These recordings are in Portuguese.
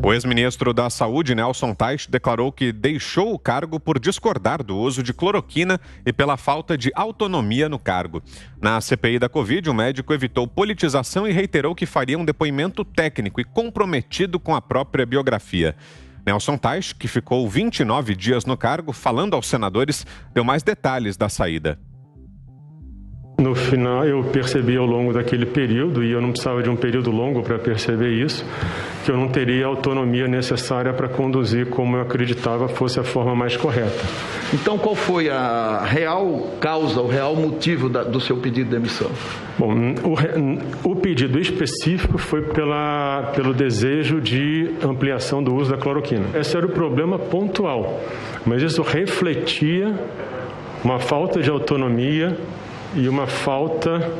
O ex-ministro da Saúde, Nelson Teich, declarou que deixou o cargo por discordar do uso de cloroquina e pela falta de autonomia no cargo. Na CPI da Covid, o médico evitou politização e reiterou que faria um depoimento técnico e comprometido com a própria biografia. Nelson Teich, que ficou 29 dias no cargo, falando aos senadores, deu mais detalhes da saída. No final, eu percebi ao longo daquele período, e eu não precisava de um período longo para perceber isso, que eu não teria a autonomia necessária para conduzir como eu acreditava fosse a forma mais correta. Então, qual foi a real causa, o real motivo do seu pedido de demissão? Bom, o pedido específico foi pelo desejo de ampliação do uso da cloroquina. Esse era o problema pontual, mas isso refletia uma falta de autonomia e uma falta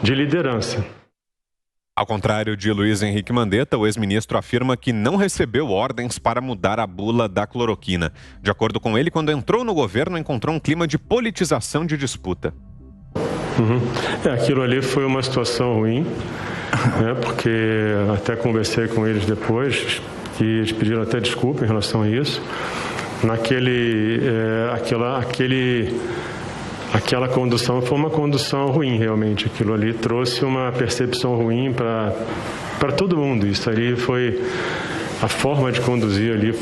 de liderança. Ao contrário de Luiz Henrique Mandetta, o ex-ministro afirma que não recebeu ordens para mudar a bula da cloroquina. De acordo com ele, quando entrou no governo, encontrou um clima de politização de disputa. Aquilo ali foi uma situação ruim, porque até conversei com eles depois, que eles pediram até desculpa em relação a isso. Aquela condução foi uma condução ruim, realmente. Aquilo ali trouxe uma percepção ruim para todo mundo. Isso ali foi... A forma de conduzir ali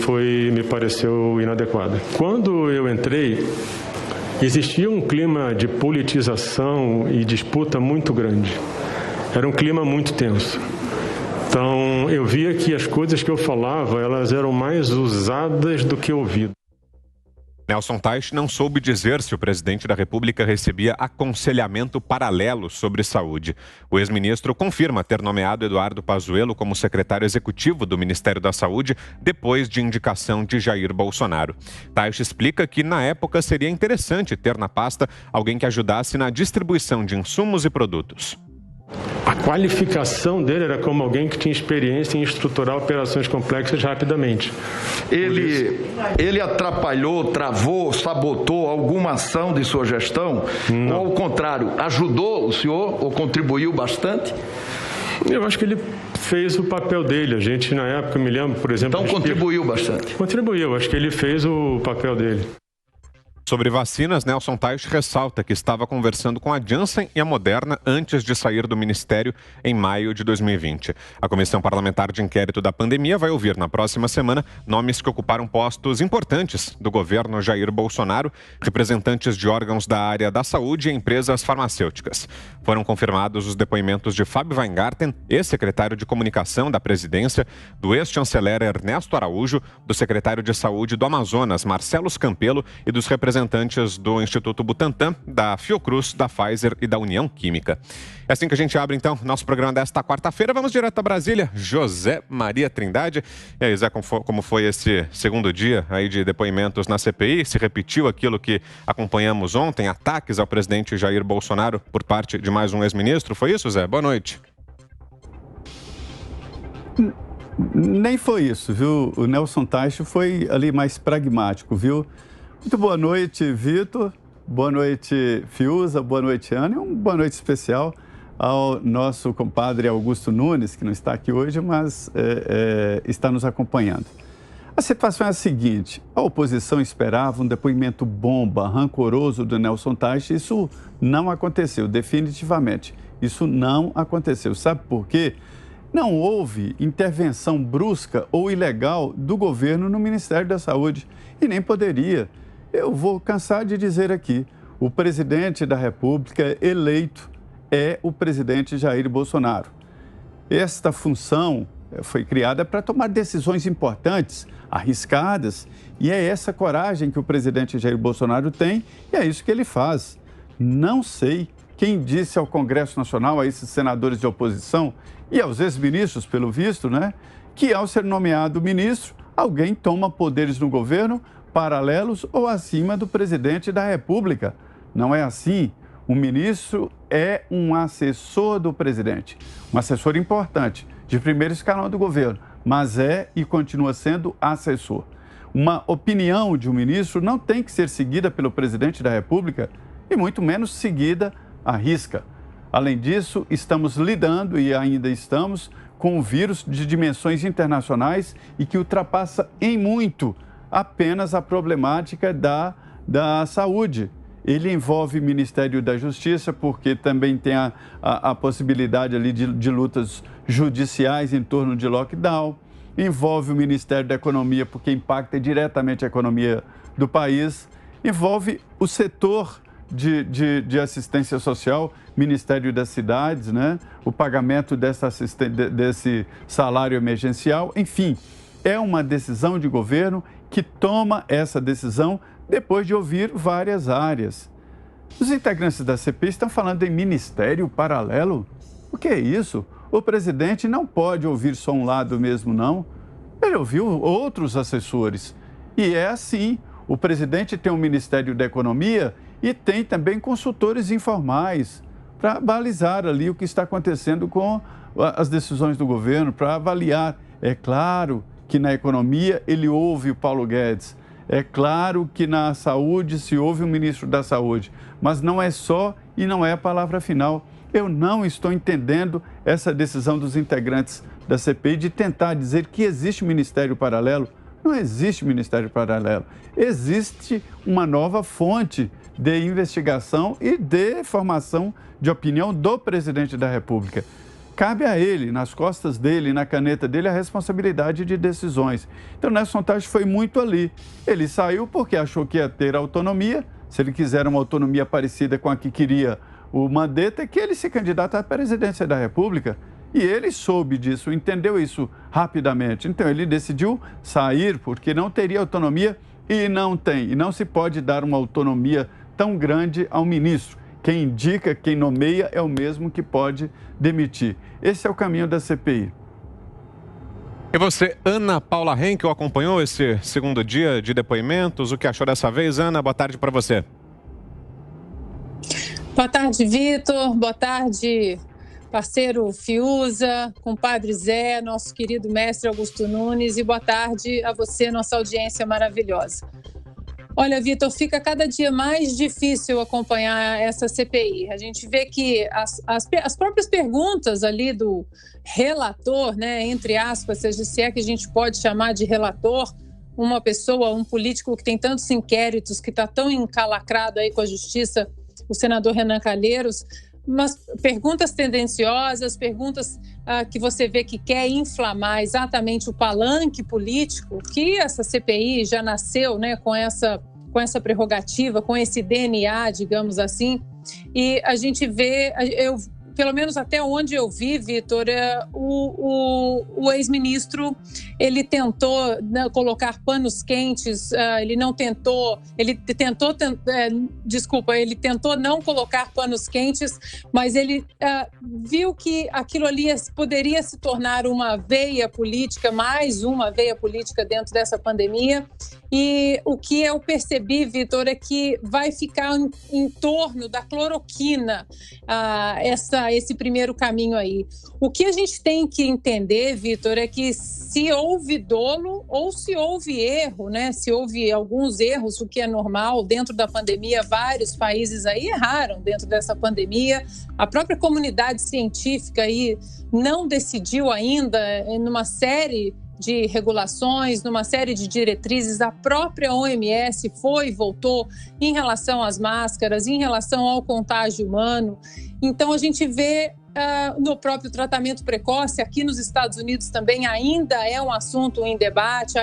me pareceu inadequada. Quando eu entrei, existia um clima de politização e disputa muito grande. Era um clima muito tenso. Então, eu via que as coisas que eu falava, elas eram mais usadas do que ouvidas. Nelson Teich não soube dizer se o presidente da República recebia aconselhamento paralelo sobre saúde. O ex-ministro confirma ter nomeado Eduardo Pazuello como secretário executivo do Ministério da Saúde depois de indicação de Jair Bolsonaro. Teich explica que, na época, seria interessante ter na pasta alguém que ajudasse na distribuição de insumos e produtos. A qualificação dele era como alguém que tinha experiência em estruturar operações complexas rapidamente. Ele atrapalhou, travou, sabotou alguma ação de sua gestão? Não. Ou, ao contrário, ajudou o senhor ou contribuiu bastante? Eu acho que ele fez o papel dele. A gente, na época, me lembro, por exemplo... Então, contribuiu bastante? Contribuiu. Acho que ele fez o papel dele. Sobre vacinas, Nelson Teich ressalta que estava conversando com a Janssen e a Moderna antes de sair do ministério em maio de 2020. A Comissão Parlamentar de Inquérito da Pandemia vai ouvir na próxima semana nomes que ocuparam postos importantes do governo Jair Bolsonaro, representantes de órgãos da área da saúde e empresas farmacêuticas. Foram confirmados os depoimentos de Fábio Weingarten, ex-secretário de Comunicação da Presidência, do ex-chanceler Ernesto Araújo, do secretário de Saúde do Amazonas, Marcelo Campelo, e dos representantes do Instituto Butantan, da Fiocruz, da Pfizer e da União Química. É assim que a gente abre, então, nosso programa desta quarta-feira. Vamos direto a Brasília. José Maria Trindade. E aí, Zé, como foi esse segundo dia aí de depoimentos na CPI? Se repetiu aquilo que acompanhamos ontem, ataques ao presidente Jair Bolsonaro por parte de mais um ex-ministro? Foi isso, Zé? Boa noite. Nem foi isso, viu? O Nelson Teich foi ali mais pragmático, viu? Muito boa noite, Vitor. Boa noite, Fiuza. Boa noite, Ana. E uma boa noite especial ao nosso compadre Augusto Nunes, que não está aqui hoje, mas está nos acompanhando. A situação é a seguinte: a oposição esperava um depoimento bomba, rancoroso do Nelson Teich. Isso não aconteceu, definitivamente. Isso não aconteceu. Sabe por quê? Não houve intervenção brusca ou ilegal do governo no Ministério da Saúde e nem poderia. Eu vou cansar de dizer aqui, o presidente da República eleito é o presidente Jair Bolsonaro. Esta função foi criada para tomar decisões importantes, arriscadas, e é essa coragem que o presidente Jair Bolsonaro tem e é isso que ele faz. Não sei quem disse ao Congresso Nacional, a esses senadores de oposição e aos ex-ministros, pelo visto, que ao ser nomeado ministro, alguém toma poderes no governo paralelos ou acima do presidente da República. Não é assim. O ministro é um assessor do presidente, um assessor importante, de primeiro escalão do governo, mas é e continua sendo assessor. Uma opinião de um ministro não tem que ser seguida pelo presidente da República e muito menos seguida à risca. Além disso, estamos lidando e ainda estamos com um vírus de dimensões internacionais e que ultrapassa em muito apenas a problemática da saúde. Ele envolve o Ministério da Justiça, porque também tem a possibilidade ali de lutas judiciais em torno de lockdown. Envolve o Ministério da Economia, porque impacta diretamente a economia do país. Envolve o setor de assistência social, Ministério das Cidades, né? O pagamento desse salário emergencial. Enfim, é uma decisão de governo que toma essa decisão depois de ouvir várias áreas. Os integrantes da CPI estão falando em ministério paralelo? O que é isso? O presidente não pode ouvir só um lado mesmo, não. Ele ouviu outros assessores. E é assim, o presidente tem um Ministério da Economia e tem também consultores informais para balizar ali o que está acontecendo com as decisões do governo, para avaliar. É claro que na economia ele ouve o Paulo Guedes. É claro que na saúde se ouve o ministro da Saúde, mas não é só e não é a palavra final. Eu não estou entendendo essa decisão dos integrantes da CPI de tentar dizer que existe um ministério paralelo. Não existe ministério paralelo. Existe uma nova fonte de investigação e de formação de opinião do presidente da República. Cabe a ele, nas costas dele, na caneta dele, a responsabilidade de decisões. Então, Nelson Teich foi muito ali. Ele saiu porque achou que ia ter autonomia. Se ele quiser uma autonomia parecida com a que queria o Mandetta, que ele se candidata à presidência da República. E ele soube disso, entendeu isso rapidamente. Então, ele decidiu sair porque não teria autonomia e não tem. E não se pode dar uma autonomia tão grande ao ministro. Quem indica, quem nomeia é o mesmo que pode demitir. Esse é o caminho da CPI. E você, Ana Paula Henkel, acompanhou esse segundo dia de depoimentos? O que achou dessa vez, Ana? Boa tarde para você. Boa tarde, Vitor. Boa tarde, parceiro Fiuza, compadre Zé, nosso querido mestre Augusto Nunes. E boa tarde a você, nossa audiência maravilhosa. Olha, Vitor, fica cada dia mais difícil acompanhar essa CPI. A gente vê que as próprias perguntas ali do relator, né, entre aspas, se é que a gente pode chamar de relator, uma pessoa, um político que tem tantos inquéritos, que está tão encalacrado aí com a justiça, o senador Renan Calheiros, mas perguntas tendenciosas, perguntas que você vê que quer inflamar exatamente o palanque político, que essa CPI já nasceu, né, com essa prerrogativa, com esse DNA, digamos assim, e a gente vê, pelo menos até onde eu vi, Vitor, o ex-ministro, ele tentou colocar panos quentes, ele tentou não colocar panos quentes, mas ele viu que aquilo ali poderia se tornar uma veia política, mais uma veia política dentro dessa pandemia. E o que eu percebi, Vitor, é que vai ficar em torno da cloroquina esse primeiro caminho aí. O que a gente tem que entender, Vitor, é que se houve dolo ou se houve erro, né? Se houve alguns erros, o que é normal dentro da pandemia, vários países aí erraram dentro dessa pandemia. A própria comunidade científica aí não decidiu ainda numa série de regulações, numa série de diretrizes. A própria OMS foi e voltou em relação às máscaras, em relação ao contágio humano. Então, a gente vê no próprio tratamento precoce, aqui nos Estados Unidos também ainda é um assunto em debate,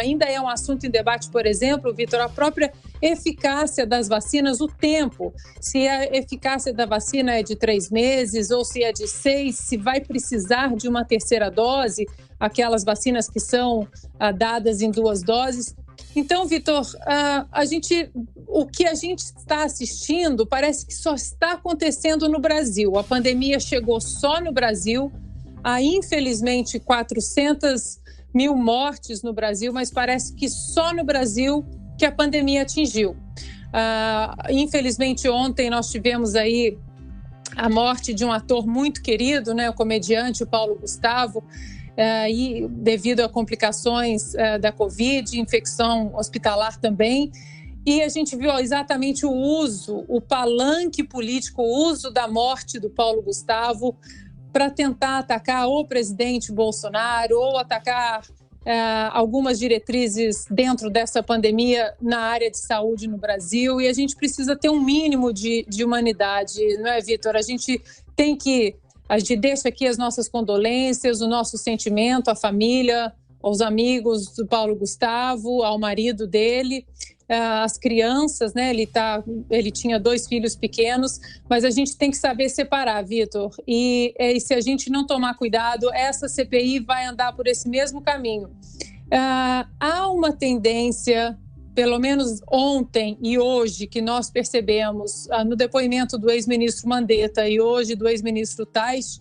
por exemplo, Vitor, a própria eficácia das vacinas, o tempo, se a eficácia da vacina é de 3 meses ou se é de 6, se vai precisar de uma terceira dose, aquelas vacinas que são dadas em 2 doses. Então, Vitor, o que a gente está assistindo parece que só está acontecendo no Brasil. A pandemia chegou só no Brasil, há infelizmente 400 mil mortes no Brasil, mas parece que só no Brasil que a pandemia atingiu. Infelizmente, ontem nós tivemos aí a morte de um ator muito querido, né, o comediante Paulo Gustavo, e devido a complicações da Covid, infecção hospitalar também. E a gente viu exatamente o palanque político, o uso da morte do Paulo Gustavo para tentar atacar o presidente Bolsonaro ou atacar algumas diretrizes dentro dessa pandemia na área de saúde no Brasil, e a gente precisa ter um mínimo de humanidade, não é, Vitor? A gente deixa aqui as nossas condolências, o nosso sentimento à família, aos amigos do Paulo Gustavo, ao marido dele, as crianças, né? Ele tinha 2 filhos pequenos, mas a gente tem que saber separar, Vitor. E se a gente não tomar cuidado, essa CPI vai andar por esse mesmo caminho. Há uma tendência, pelo menos ontem e hoje, que nós percebemos no depoimento do ex-ministro Mandetta e hoje do ex-ministro Taish,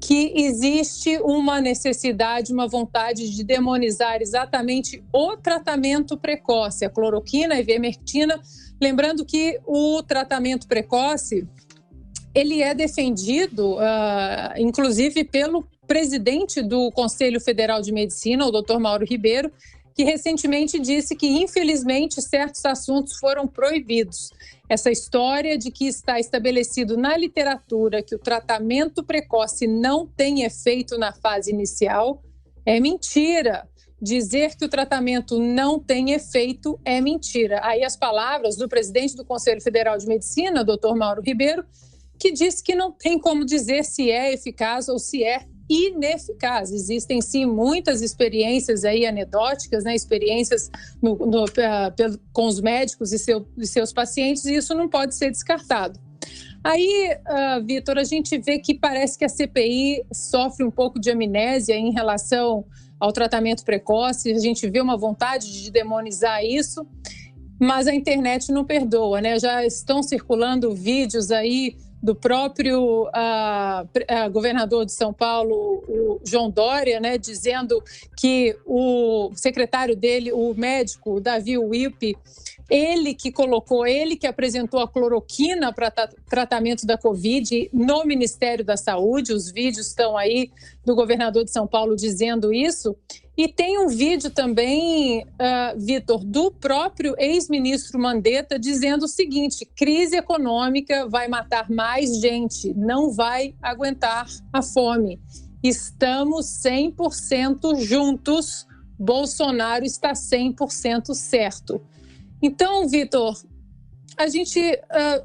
que existe uma necessidade, uma vontade de demonizar exatamente o tratamento precoce, a cloroquina, a ivermectina. Lembrando que o tratamento precoce, ele é defendido, inclusive, pelo presidente do Conselho Federal de Medicina, o Dr. Mauro Ribeiro, que recentemente disse que, infelizmente, certos assuntos foram proibidos. Essa história de que está estabelecido na literatura que o tratamento precoce não tem efeito na fase inicial é mentira. Dizer que o tratamento não tem efeito é mentira. Aí as palavras do presidente do Conselho Federal de Medicina, Dr. Mauro Ribeiro, que disse que não tem como dizer se é eficaz ou se é ineficaz. Existem, sim, muitas experiências aí anedóticas, né? Experiências com os médicos e seus pacientes, e isso não pode ser descartado. Aí, Vitor, a gente vê que parece que a CPI sofre um pouco de amnésia em relação ao tratamento precoce. A gente vê uma vontade de demonizar isso, mas a internet não perdoa, né? Já estão circulando vídeos aí do próprio governador de São Paulo, o João Dória, né, dizendo que o secretário dele, o médico Davi Wilpe, ele que apresentou a cloroquina para tratamento da Covid no Ministério da Saúde. Os vídeos estão aí do governador de São Paulo dizendo isso. E tem um vídeo também, Vitor, do próprio ex-ministro Mandetta dizendo o seguinte: crise econômica vai matar mais gente, não vai aguentar a fome. Estamos 100% juntos, Bolsonaro está 100% certo. Então, Vitor,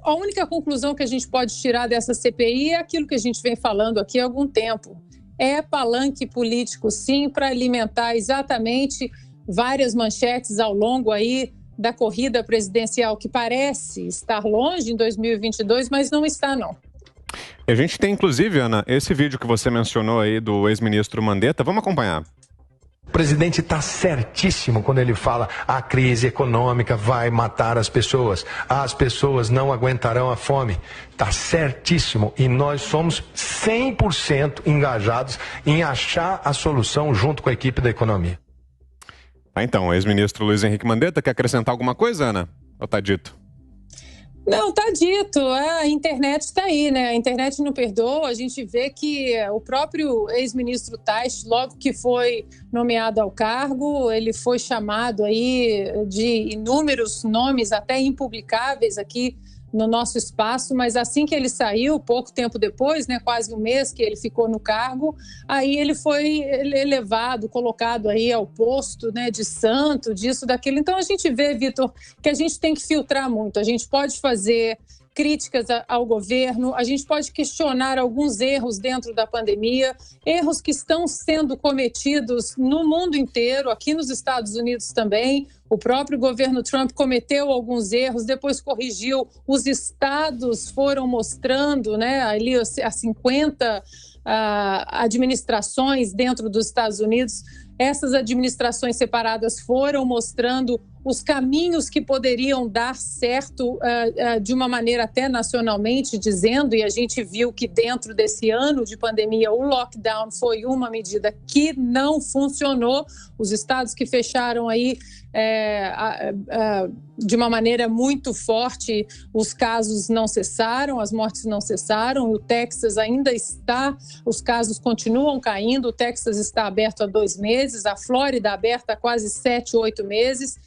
a única conclusão que a gente pode tirar dessa CPI é aquilo que a gente vem falando aqui há algum tempo. É palanque político, sim, para alimentar exatamente várias manchetes ao longo aí da corrida presidencial, que parece estar longe em 2022, mas não está, não. A gente tem, inclusive, Ana, esse vídeo que você mencionou aí do ex-ministro Mandetta. Vamos acompanhar. O presidente está certíssimo quando ele fala a crise econômica vai matar as pessoas não aguentarão a fome. Está certíssimo e nós somos 100% engajados em achar a solução junto com a equipe da economia. Então, o ex-ministro Luiz Henrique Mandetta quer acrescentar alguma coisa, Ana? Ou está dito? Não, está dito. A internet está aí, né? A internet não perdoa. A gente vê que o próprio ex-ministro Taish, logo que foi nomeado ao cargo, ele foi chamado aí de inúmeros nomes, até impublicáveis aqui no nosso espaço, mas assim que ele saiu, pouco tempo depois, né, quase um mês que ele ficou no cargo, aí ele foi elevado, colocado aí ao posto, né, de santo, disso, daquilo. Então a gente vê, Vitor, que a gente tem que filtrar muito. A gente pode fazer críticas ao governo, a gente pode questionar alguns erros dentro da pandemia, erros que estão sendo cometidos no mundo inteiro, aqui nos Estados Unidos também. O próprio governo Trump cometeu alguns erros, depois corrigiu. Os estados foram mostrando, né, ali as 50 administrações dentro dos Estados Unidos. Essas administrações separadas foram mostrando os caminhos que poderiam dar certo de uma maneira até nacionalmente, dizendo, e a gente viu que dentro desse ano de pandemia o lockdown foi uma medida que não funcionou. Os estados que fecharam aí de uma maneira muito forte, os casos não cessaram, as mortes não cessaram, o Texas ainda está, os casos continuam caindo, o Texas está aberto há 2 meses, a Flórida aberta há quase 7, 8 meses,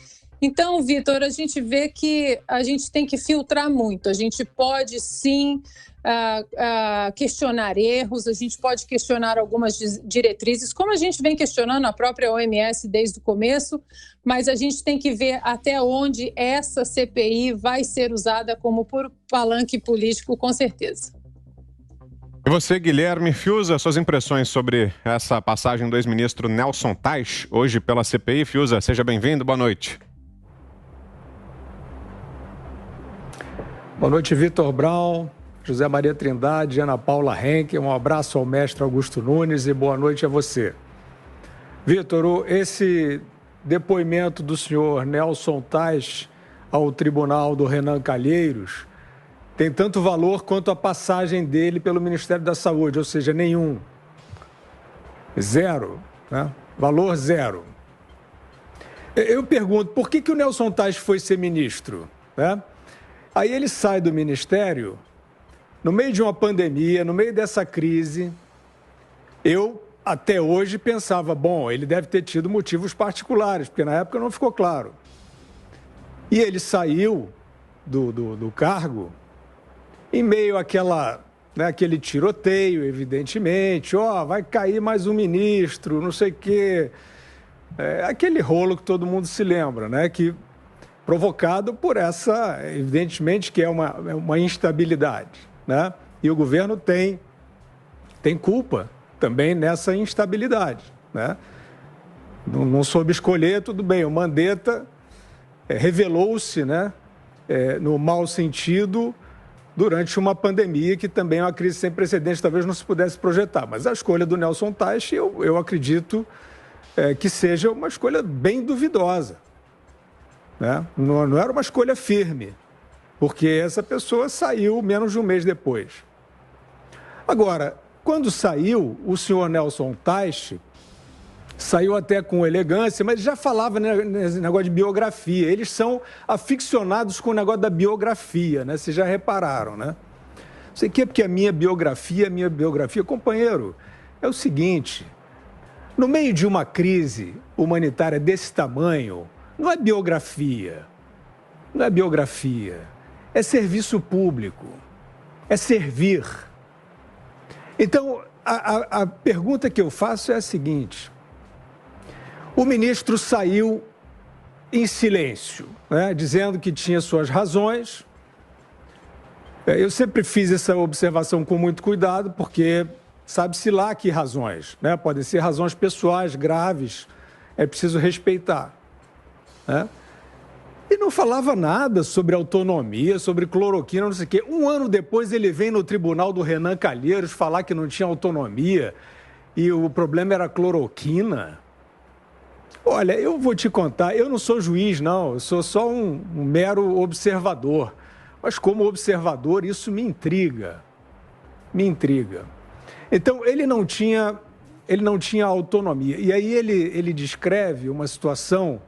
Então, Vitor, a gente vê que a gente tem que filtrar muito. A gente pode, sim, questionar erros, a gente pode questionar algumas diretrizes, como a gente vem questionando a própria OMS desde o começo, mas a gente tem que ver até onde essa CPI vai ser usada como palanque político, com certeza. E você, Guilherme Fiuza, suas impressões sobre essa passagem do ex-ministro Nelson Teich, hoje pela CPI. Fiuza, seja bem-vindo, boa noite. Boa noite, Vitor Brown, José Maria Trindade, Ana Paula Henke. Um abraço ao mestre Augusto Nunes e boa noite a você. Vitor, esse depoimento do senhor Nelson Teich ao tribunal do Renan Calheiros tem tanto valor quanto a passagem dele pelo Ministério da Saúde, ou seja, nenhum. Zero, né? Valor zero. Eu pergunto, por que o Nelson Teich foi ser ministro, né? Aí ele sai do ministério, no meio de uma pandemia, no meio dessa crise. Eu, até hoje, pensava, bom, ele deve ter tido motivos particulares, porque na época não ficou claro. E ele saiu do cargo em meio àquela, né, aquele tiroteio, evidentemente, vai cair mais um ministro, não sei o quê. Aquele rolo que todo mundo se lembra, né, que provocado por essa, evidentemente, que é uma instabilidade, né? E o governo tem culpa também nessa instabilidade, né? Não soube escolher, tudo bem. O Mandetta revelou-se, né, no mau sentido durante uma pandemia que também é uma crise sem precedentes, talvez não se pudesse projetar. Mas a escolha do Nelson Teich, eu acredito que seja uma escolha bem duvidosa. Né? Não era uma escolha firme, porque essa pessoa saiu menos de um mês depois. Agora, quando saiu, o senhor Nelson Teich saiu até com elegância, mas já falava nesse negócio de biografia. Eles são aficionados com o negócio da biografia, né? Vocês já repararam, né? Não sei o que é porque a minha biografia, companheiro, é o seguinte: no meio de uma crise humanitária desse tamanho, não é biografia, é serviço público, é servir. Então, a pergunta que eu faço é a seguinte: o ministro saiu em silêncio, né, dizendo que tinha suas razões. Eu sempre fiz essa observação com muito cuidado, porque sabe-se lá que razões, né? Podem ser razões pessoais graves, é preciso respeitar. Né? E não falava nada sobre autonomia, sobre cloroquina, não sei o quê. Um ano depois ele vem no tribunal do Renan Calheiros falar que não tinha autonomia e o problema era cloroquina. Olha, eu vou te contar, eu não sou juiz, não, eu sou só um mero observador. Mas como observador isso me intriga. Então ele não tinha autonomia. E aí ele descreve uma situação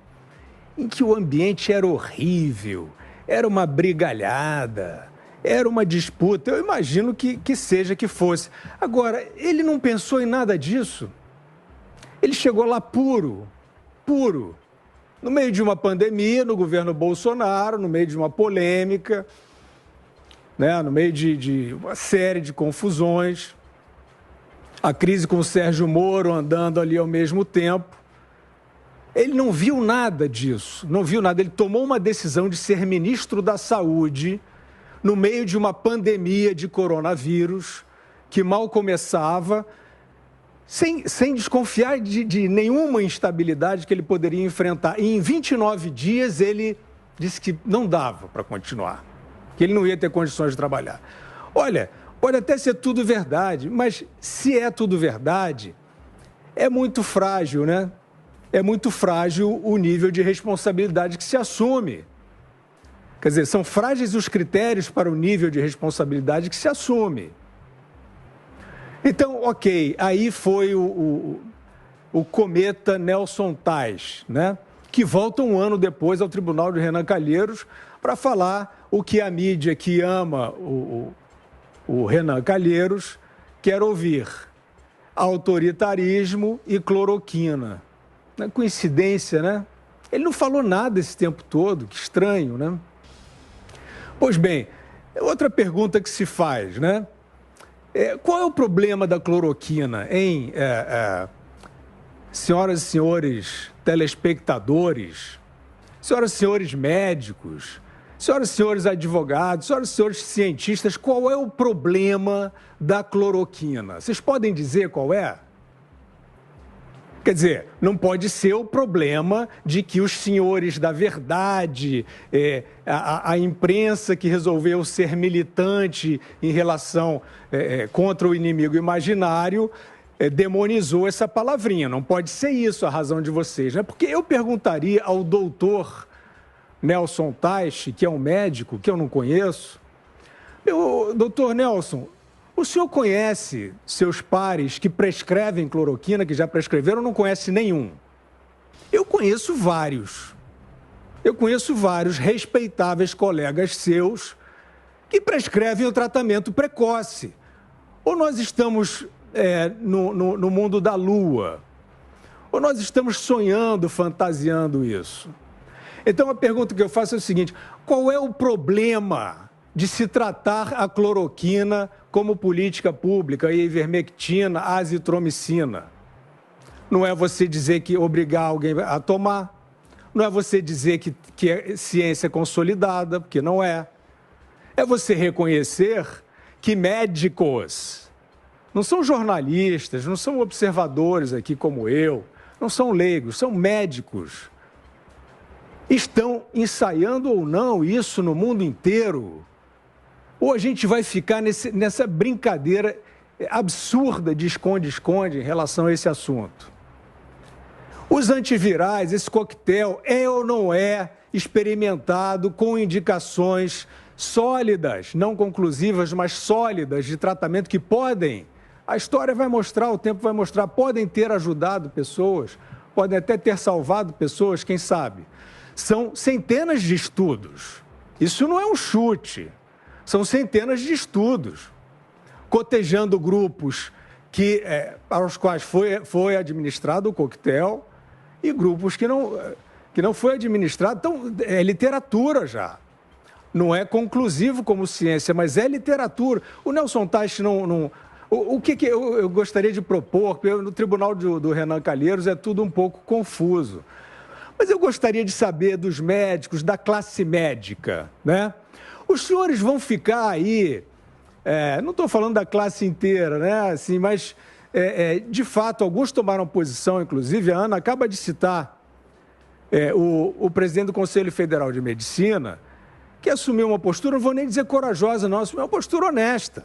em que o ambiente era horrível, era uma brigalhada, era uma disputa. Eu imagino que seja que fosse. Agora, ele não pensou em nada disso. Ele chegou lá puro, no meio de uma pandemia, no governo Bolsonaro, no meio de uma polêmica, né, no meio de uma série de confusões, a crise com o Sérgio Moro andando ali ao mesmo tempo. Ele não viu nada disso, Ele tomou uma decisão de ser ministro da Saúde no meio de uma pandemia de coronavírus que mal começava, sem desconfiar de nenhuma instabilidade que ele poderia enfrentar. E em 29 dias ele disse que não dava para continuar, que ele não ia ter condições de trabalhar. Olha, pode até ser tudo verdade, mas se é tudo verdade, é muito frágil, né? É muito frágil o nível de responsabilidade que se assume. Quer dizer, são frágeis os critérios para o nível de responsabilidade que se assume. Então, ok, aí foi o cometa Nelson Teich, né? Que volta um ano depois ao tribunal de Renan Calheiros para falar o que a mídia que ama o Renan Calheiros quer ouvir: autoritarismo e cloroquina. Coincidência, né? Ele não falou nada esse tempo todo, que estranho, né? Pois bem, outra pergunta que se faz, né? Qual é o problema da cloroquina, hein, senhoras e senhores telespectadores, senhoras e senhores médicos, senhoras e senhores advogados, senhoras e senhores cientistas, qual é o problema da cloroquina? Vocês podem dizer qual é? Quer dizer, não pode ser o problema de que os senhores da verdade, a imprensa que resolveu ser militante em relação contra o inimigo imaginário, demonizou essa palavrinha. Não pode ser isso a razão de vocês, né? Porque eu perguntaria ao doutor Nelson Teich, que é um médico que eu não conheço, doutor Nelson, o senhor conhece seus pares que prescrevem cloroquina, que já prescreveram, ou não conhece nenhum? Eu conheço vários. Eu conheço vários respeitáveis colegas seus que prescrevem o tratamento precoce. Ou nós estamos no mundo da lua, ou nós estamos sonhando, fantasiando isso. Então, a pergunta que eu faço é o seguinte: qual é o problema de se tratar a cloroquina como política pública, a ivermectina, a azitromicina? Não é você dizer que obrigar alguém a tomar, não é você dizer que é ciência consolidada, porque não é. É você reconhecer que médicos, não são jornalistas, não são observadores aqui como eu, não são leigos, são médicos, estão ensaiando ou não isso no mundo inteiro. Ou a gente vai ficar nessa brincadeira absurda de esconde-esconde em relação a esse assunto. Os antivirais, esse coquetel, é ou não é experimentado com indicações sólidas, não conclusivas, mas sólidas de tratamento que podem, a história vai mostrar, o tempo vai mostrar, podem ter ajudado pessoas, podem até ter salvado pessoas, quem sabe. São centenas de estudos. Isso não é um chute. São centenas de estudos, cotejando grupos para os quais foi administrado o coquetel e grupos que não foi administrado. Então, é literatura já. Não é conclusivo como ciência, mas é literatura. O Nelson Teich não... O que eu gostaria de propor, no tribunal do Renan Calheiros é tudo um pouco confuso. Mas eu gostaria de saber dos médicos, da classe médica, né? Os senhores vão ficar aí, não estou falando da classe inteira, né? Assim, mas, de fato, alguns tomaram posição, inclusive, a Ana acaba de citar o presidente do Conselho Federal de Medicina, que assumiu uma postura, não vou nem dizer corajosa, não, assumiu uma postura honesta.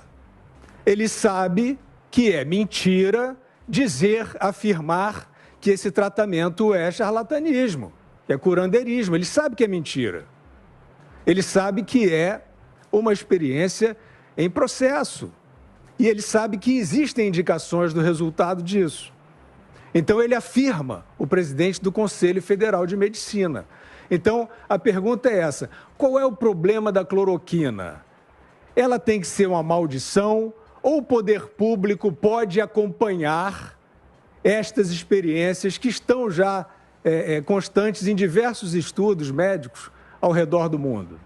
Ele sabe que é mentira afirmar que esse tratamento é charlatanismo, que é curandeirismo. Ele sabe que é mentira. Ele sabe que é uma experiência em processo. E ele sabe que existem indicações do resultado disso. Então, ele afirma, o presidente do Conselho Federal de Medicina. Então, a pergunta é essa: qual é o problema da cloroquina? Ela tem que ser uma maldição ou o poder público pode acompanhar estas experiências que estão já constantes em diversos estudos médicos ao redor do mundo?